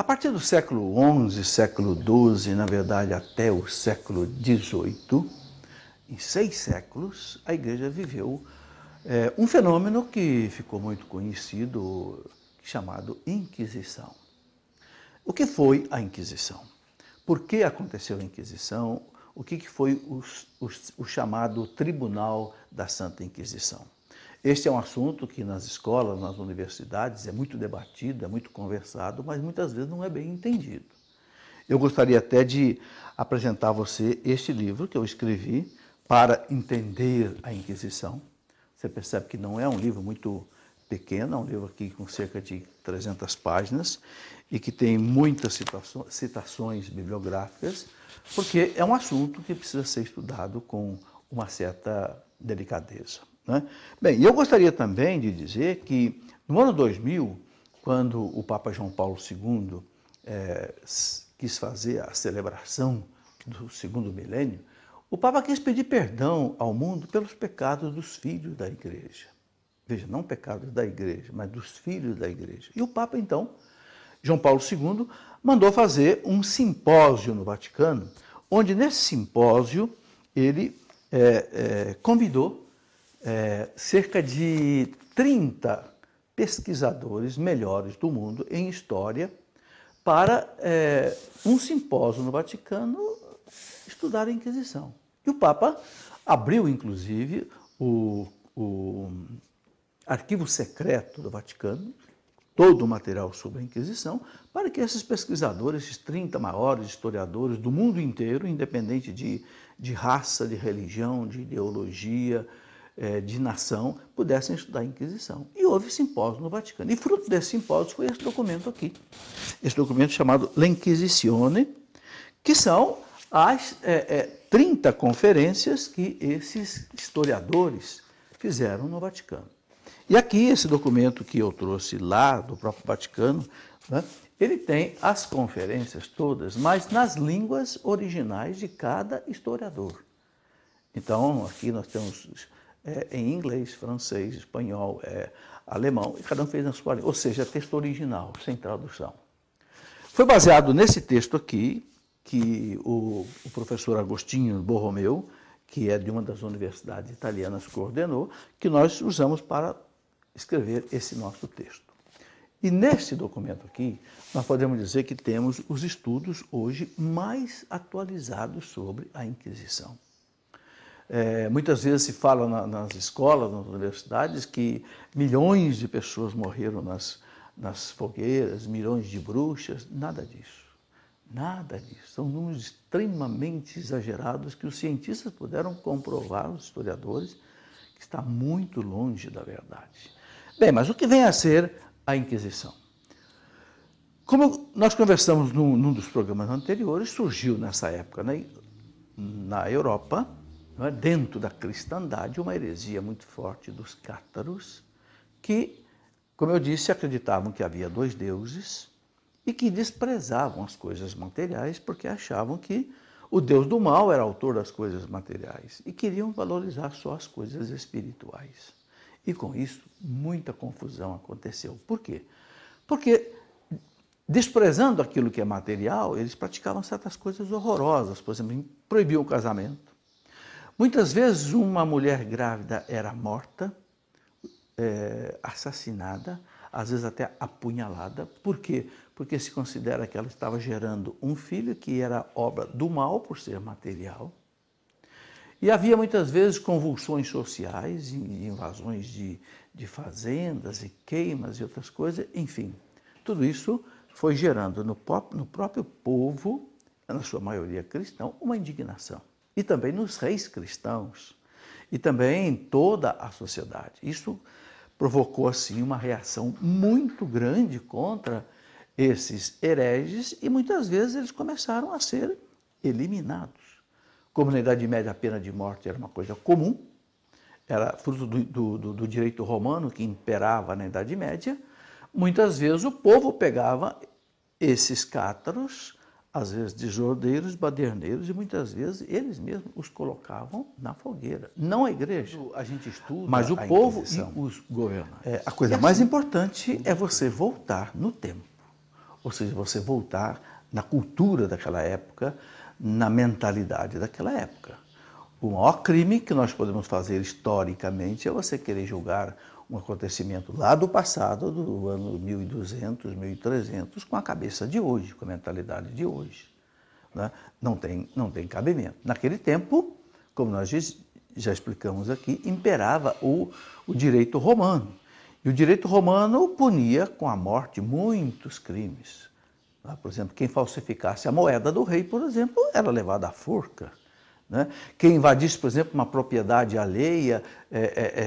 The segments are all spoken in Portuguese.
partir do século XI, século XII, na verdade até o século XVIII, em 6 séculos, a Igreja viveu um fenômeno que ficou muito conhecido, chamado Inquisição. O que foi a Inquisição? Por que aconteceu a Inquisição? O que foi o chamado Tribunal da Santa Inquisição? Este é um assunto que nas escolas, nas universidades, é muito debatido, é muito conversado, mas muitas vezes não é bem entendido. Eu gostaria até de apresentar a você este livro que eu escrevi para entender a Inquisição. Você percebe que não é um livro muito pequeno, é um livro aqui com cerca de 300 páginas e que tem muitas citações bibliográficas, porque é um assunto que precisa ser estudado com uma certa delicadeza, né? Bem, eu gostaria também de dizer que no ano 2000, quando o Papa João Paulo II quis fazer a celebração do segundo milênio, o Papa quis pedir perdão ao mundo pelos pecados dos filhos da Igreja. Veja, não pecados da Igreja, mas dos filhos da Igreja. E o Papa, então, João Paulo II, mandou fazer um simpósio no Vaticano, onde nesse simpósio ele convidou cerca de 30 pesquisadores melhores do mundo em história para um simpósio no Vaticano estudar a Inquisição. E o Papa abriu, inclusive, o arquivo secreto do Vaticano, todo o material sobre a Inquisição, para que esses pesquisadores, esses 30 maiores historiadores do mundo inteiro, independente de raça, de religião, de ideologia, de nação, pudessem estudar a Inquisição. E houve simpósio no Vaticano. E fruto desse simpósio foi esse documento aqui. Esse documento chamado L'Inquisitione, que são as 30 conferências que esses historiadores fizeram no Vaticano. E aqui, esse documento que eu trouxe lá do próprio Vaticano, né, ele tem as conferências todas, mas nas línguas originais de cada historiador. Então, aqui nós temos em inglês, francês, espanhol, alemão, e cada um fez na sua língua, ou seja, texto original, sem tradução. Foi baseado nesse texto aqui, que o professor Agostinho Borromeu, que é de uma das universidades italianas, coordenou, que nós usamos para escrever esse nosso texto. E neste documento aqui, nós podemos dizer que temos os estudos hoje mais atualizados sobre a Inquisição. Muitas vezes se fala nas escolas, nas universidades, que milhões de pessoas morreram nas fogueiras, milhões de bruxas, nada disso. Nada disso. São números extremamente exagerados que os cientistas puderam comprovar, os historiadores, que está muito longe da verdade. Bem, mas o que vem a ser a Inquisição? Como nós conversamos num dos programas anteriores, surgiu nessa época, né, na Europa, né, dentro da cristandade, uma heresia muito forte dos cátaros, que, como eu disse, acreditavam que havia 2 deuses e que desprezavam as coisas materiais porque achavam que o Deus do mal era autor das coisas materiais e queriam valorizar só as coisas espirituais. E com isso, muita confusão aconteceu. Por quê? Porque, desprezando aquilo que é material, eles praticavam certas coisas horrorosas. Por exemplo, proibiam o casamento. Muitas vezes, uma mulher grávida era morta, assassinada, às vezes até apunhalada. Por quê? Porque se considera que ela estava gerando um filho que era obra do mal, por ser material. E havia muitas vezes convulsões sociais, invasões de fazendas e queimas e outras coisas. Enfim, tudo isso foi gerando no próprio povo, na sua maioria cristão, uma indignação. E também nos reis cristãos, e também em toda a sociedade. Isso provocou, assim, uma reação muito grande contra esses hereges e muitas vezes eles começaram a ser eliminados. Como na Idade Média a pena de morte era uma coisa comum, era fruto do direito romano que imperava na Idade Média, muitas vezes o povo pegava esses cátaros, às vezes desordeiros, baderneiros, e muitas vezes eles mesmos os colocavam na fogueira. Não a igreja, a gente estuda, mas o povo e os governantes. A coisa mais importante é você voltar no tempo. ou seja, você voltar na cultura daquela época, na mentalidade daquela época. O maior crime que nós podemos fazer historicamente é você querer julgar um acontecimento lá do passado, do ano 1200, 1300, com a cabeça de hoje, com a mentalidade de hoje. Né? Não tem cabimento. Naquele tempo, como nós já explicamos aqui, imperava o direito romano. E o direito romano punia com a morte muitos crimes. Por exemplo, quem falsificasse a moeda do rei, por exemplo, era levado à forca. Né? Quem invadisse, por exemplo, uma propriedade alheia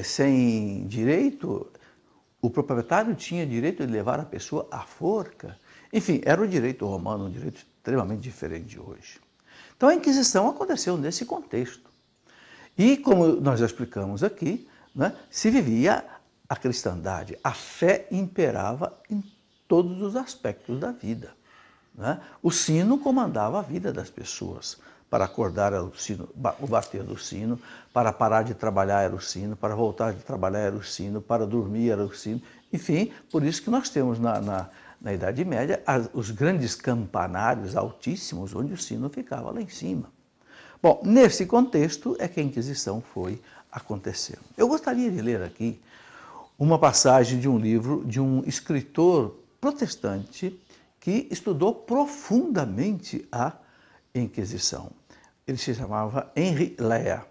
sem direito, o proprietário tinha direito de levar a pessoa à forca. Enfim, era o direito romano, um direito extremamente diferente de hoje. Então a Inquisição aconteceu nesse contexto. E, como nós já explicamos aqui, né, se vivia a cristandade, a fé imperava em todos os aspectos da vida. Né? O sino comandava a vida das pessoas. Para acordar era o bater do sino, para parar de trabalhar era o sino, para voltar de trabalhar era o sino, para dormir era o sino. Enfim, por isso que nós temos na Idade Média os grandes campanários altíssimos, onde o sino ficava lá em cima. Bom, nesse contexto é que a Inquisição foi acontecendo. Eu gostaria de ler aqui uma passagem de um livro de um escritor protestante que estudou profundamente a Inquisição. Ele se chamava Henri Lea.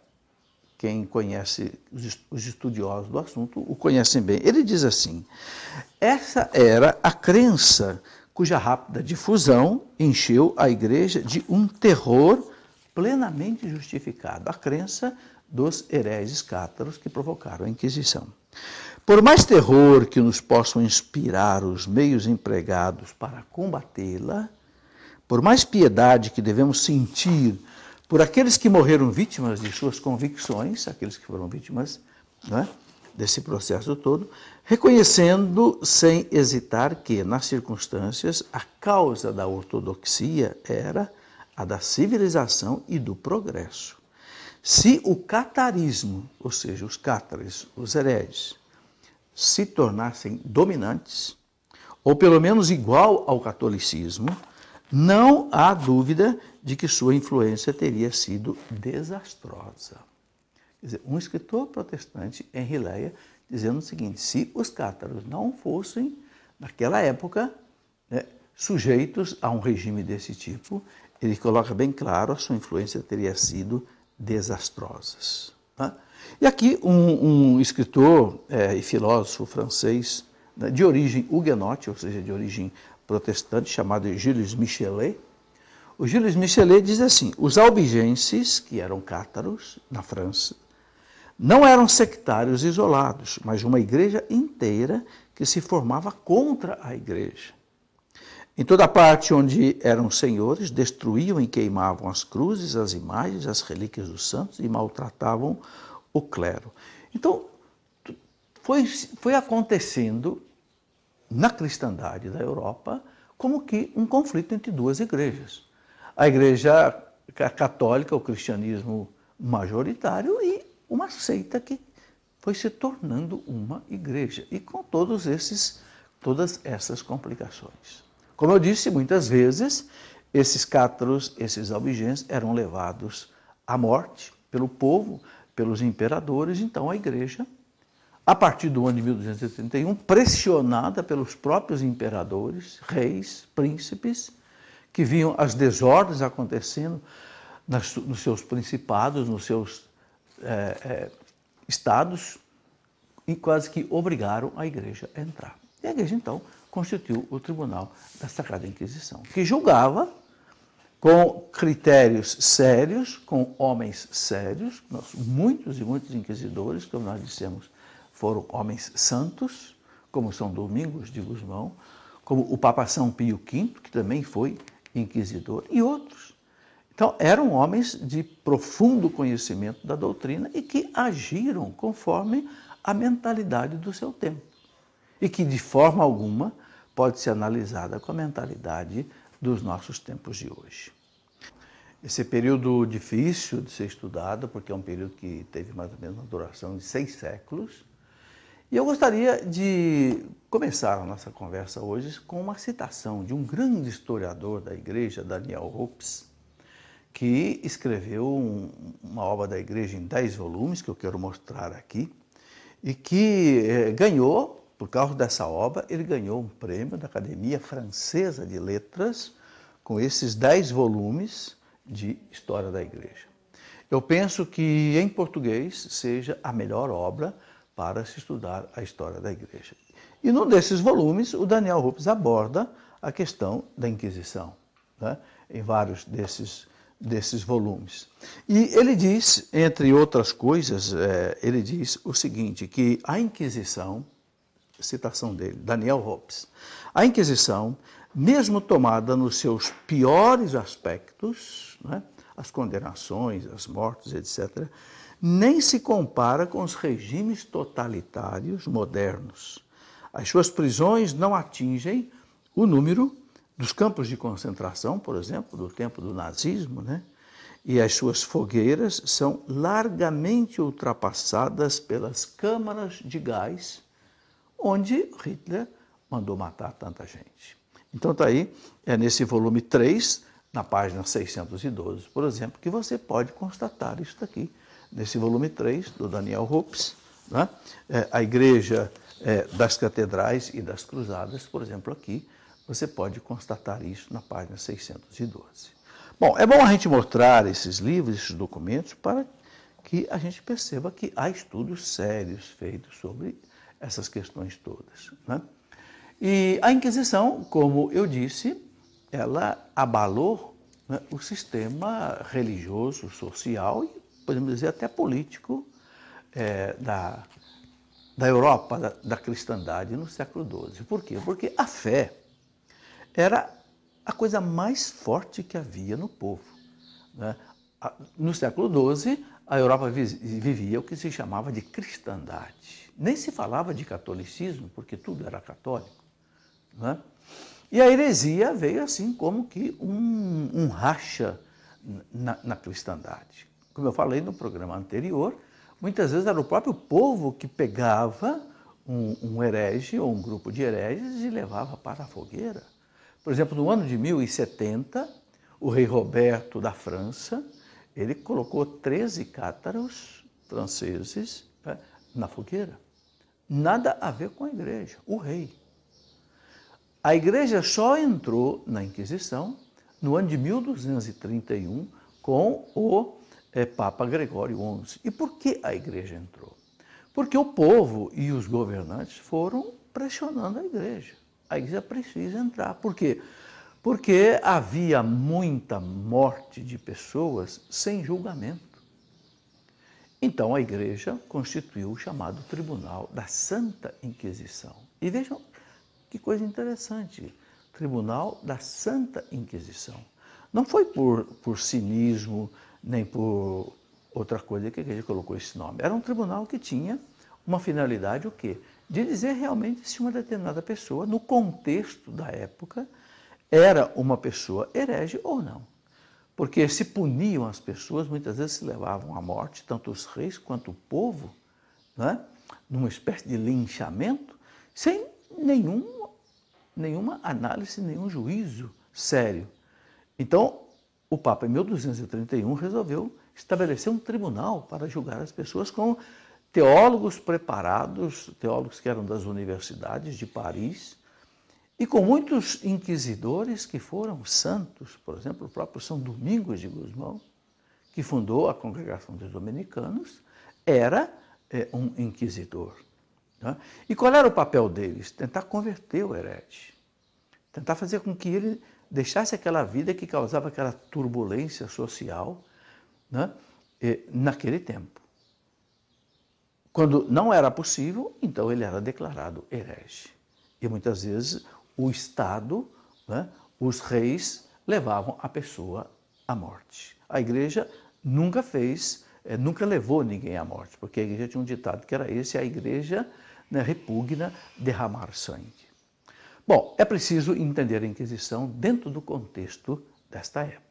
Quem conhece, os estudiosos do assunto o conhecem bem. Ele diz assim: essa era a crença cuja rápida difusão encheu a igreja de um terror plenamente justificado, a crença dos hereges cátaros que provocaram a Inquisição. Por mais terror que nos possam inspirar os meios empregados para combatê-la, por mais piedade que devemos sentir por aqueles que morreram vítimas de suas convicções, aqueles que foram vítimas, né, desse processo todo, reconhecendo sem hesitar que, nas circunstâncias, a causa da ortodoxia era a da civilização e do progresso. Se o catarismo, ou seja, os cátares, os hereges, se tornassem dominantes, ou pelo menos igual ao catolicismo, não há dúvida de que sua influência teria sido desastrosa. Quer dizer, um escritor protestante, Henri Lea, dizendo o seguinte: se os cátaros não fossem, naquela época, né, sujeitos a um regime desse tipo, ele coloca bem claro, a sua influência teria sido desastrosa. Tá? E aqui um escritor e filósofo francês, né, de origem huguenote, ou seja, de origem protestante, chamado Gilles Michelet. O Gilles Michelet diz assim: os albigenses, que eram cátaros na França, não eram sectários isolados, mas uma igreja inteira que se formava contra a igreja. Em toda parte onde eram senhores, destruíam e queimavam as cruzes, as imagens, as relíquias dos santos e maltratavam o clero. Então, foi acontecendo na cristandade da Europa como que um conflito entre duas igrejas. A igreja católica, o cristianismo majoritário, e uma seita que foi se tornando uma igreja, e com todas essas complicações. Como eu disse, muitas vezes, esses cátaros, esses albigenses, eram levados à morte pelo povo, pelos imperadores. Então a igreja, a partir do ano de 1231, pressionada pelos próprios imperadores, reis, príncipes, que viam as desordens acontecendo nos seus principados, nos seus estados, e quase que obrigaram a igreja a entrar. E a igreja, então, constituiu o Tribunal da Sagrada Inquisição, que julgava com critérios sérios, com homens sérios. Muitos e muitos inquisidores, como nós dissemos, foram homens santos, como São Domingos de Gusmão, como o Papa São Pio V, que também foi inquisidor, e outros. Então, eram homens de profundo conhecimento da doutrina e que agiram conforme a mentalidade do seu tempo, e que, de forma alguma, pode ser analisada com a mentalidade dos nossos tempos de hoje. Esse período difícil de ser estudado, porque é um período que teve mais ou menos uma duração de 6 séculos, E eu gostaria de começar a nossa conversa hoje com uma citação de um grande historiador da igreja, Daniel Hopes, que escreveu uma obra da igreja em 10 volumes, que eu quero mostrar aqui, e que ganhou, por causa dessa obra, ele ganhou um prêmio da Academia Francesa de Letras com esses 10 volumes de História da Igreja. Eu penso que em português seja a melhor obra para se estudar a história da Igreja. E num desses volumes, o Daniel Hopes aborda a questão da Inquisição, né? Em vários desses volumes. E ele diz, entre outras coisas, ele diz o seguinte, que a Inquisição, citação dele, Daniel Hopes, a Inquisição, mesmo tomada nos seus piores aspectos, né, as condenações, as mortes, etc., nem se compara com os regimes totalitários modernos. As suas prisões não atingem o número dos campos de concentração, por exemplo, do tempo do nazismo, né? E as suas fogueiras são largamente ultrapassadas pelas câmaras de gás, onde Hitler mandou matar tanta gente. Então está aí, nesse volume 3, na página 612, por exemplo, que você pode constatar isso daqui. Nesse volume 3, do Daniel Hopes, né? A Igreja das Catedrais e das Cruzadas, por exemplo, aqui, você pode constatar isso na página 612. Bom, é bom a gente mostrar esses livros, esses documentos, para que a gente perceba que há estudos sérios feitos sobre essas questões todas, né? E a Inquisição, como eu disse, ela abalou, né, o sistema religioso, social e, podemos dizer, até político da Europa, da cristandade no século XII. Por quê? Porque a fé era a coisa mais forte que havia no povo, né? No século XII, a Europa vivia o que se chamava de cristandade. Nem se falava de catolicismo, porque tudo era católico, né? E a heresia veio assim como que um racha na cristandade. Como eu falei no programa anterior, muitas vezes era o próprio povo que pegava um herege ou um grupo de hereges e levava para a fogueira. Por exemplo, no ano de 1070, o rei Roberto da França, ele colocou 13 cátaros franceses, né, na fogueira. Nada a ver com a igreja, o rei. A igreja só entrou na Inquisição no ano de 1231 com o Papa Gregório XI. E por que a igreja entrou? Porque o povo e os governantes foram pressionando a igreja. A igreja precisa entrar. Por quê? Porque havia muita morte de pessoas sem julgamento. Então a igreja constituiu o chamado Tribunal da Santa Inquisição. E vejam que coisa interessante, Tribunal da Santa Inquisição. Não foi por cinismo, nem por outra coisa que a igreja colocou esse nome. Era um tribunal que tinha uma finalidade, o quê? De dizer realmente se uma determinada pessoa, no contexto da época, era uma pessoa herege ou não. Porque se puniam as pessoas, muitas vezes se levavam à morte, tanto os reis quanto o povo, né? Numa espécie de linchamento, sem nenhuma análise, nenhum juízo sério. Então, o Papa, em 1231, resolveu estabelecer um tribunal para julgar as pessoas com teólogos preparados, teólogos que eram das universidades de Paris, e com muitos inquisidores que foram santos, por exemplo, o próprio São Domingos de Gusmão, que fundou a Congregação dos Dominicanos, era um inquisidor, né? E qual era o papel deles? Tentar converter o herege, tentar fazer com que ele deixasse aquela vida que causava aquela turbulência social, né, naquele tempo. Quando não era possível, então ele era declarado herege. E muitas vezes o Estado, né, os reis, levavam a pessoa à morte. A igreja nunca nunca levou ninguém à morte, porque a igreja tinha um ditado que era esse: a igreja, né, repugna derramar sangue. Bom, é preciso entender a Inquisição dentro do contexto desta época.